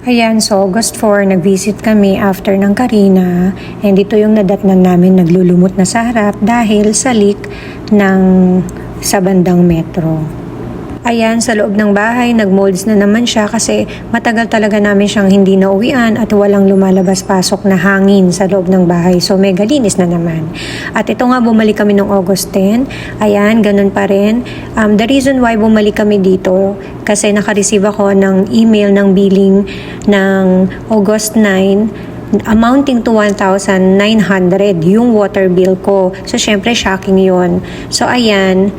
Ayan, so August 4, nag-visit kami after ng Karina. And ito yung nadatnan namin naglulumot na sa harap dahil sa leak ng sa bandang metro. Ayan, sa loob ng bahay, nag-molds na naman siya kasi matagal talaga namin siyang hindi nauwian at walang lumalabas-pasok na hangin sa loob ng bahay. So, mega linis na naman. At ito nga, bumalik kami noong August 10. Ayan, ganun pa rin. The reason why bumalik kami dito, kasi nakareceive ako ng email ng billing ng August 9 amounting to 1,900 yung water bill ko. So, syempre, shocking yun. So, ayan,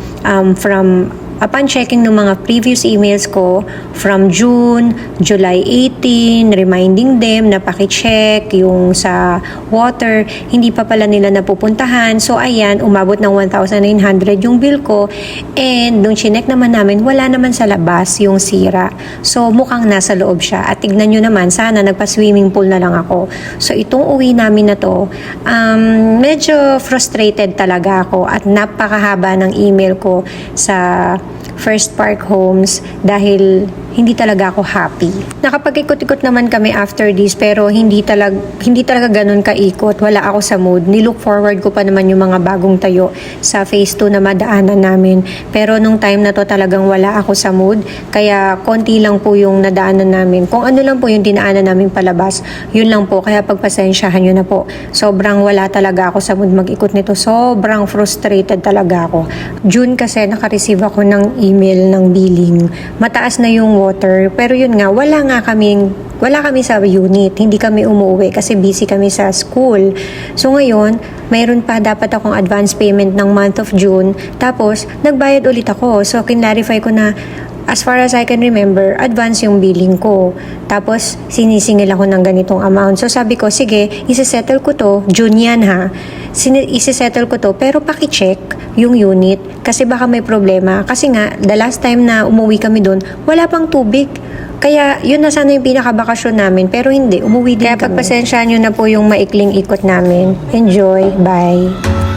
upon checking ng mga previous emails ko from June, July 18, reminding them na paki-check yung sa water, hindi pa pala nila napupuntahan. So, ayan, umabot ng 1,900 yung bill ko. And, nung chinek naman namin, wala naman sa labas yung sira. So, mukhang nasa loob siya. At tignan nyo naman, sana nagpa-swimming pool na lang ako. So, itong uwi namin na to, medyo frustrated talaga ako at napakahaba ng email ko sa First Park Homes dahil hindi talaga ako happy. Nakapag-ikot-ikot naman kami after this pero hindi talaga ganun kaikot. Wala ako sa mood. Nilook forward ko pa naman yung mga bagong tayo sa phase 2 na madaanan namin. Pero nung time na to talagang wala ako sa mood. Kaya konti lang po yung nadaanan namin. Kung ano lang po yung dinaanan namin palabas, yun lang po. Kaya pagpasensyahan nyo na po. Sobrang wala talaga ako sa mood mag-ikot nito. Sobrang frustrated talaga ako. June kasi nakareceive ako ng email ng billing. Mataas na yung water, pero yun nga, wala kami sa unit, hindi kami umuwi kasi busy kami sa school. So ngayon, mayroon pa dapat akong advance payment ng month of June, tapos nagbayad ulit ako. So kinlarify ko na as far as I can remember, advance yung billing ko. Tapos, sinisingil ako ng ganitong amount. So, sabi ko, sige, isisettle ko to. June yan ha. Isisettle ko to. Pero paki-check yung unit. Kasi baka may problema. Kasi nga, the last time na umuwi kami doon, wala pang tubig. Kaya, yun na sana yung pinakabakasyon namin. Pero hindi, umuwi din kami. Kaya pagpasensyaan nyo na po yung maikling ikot namin. Enjoy. Bye.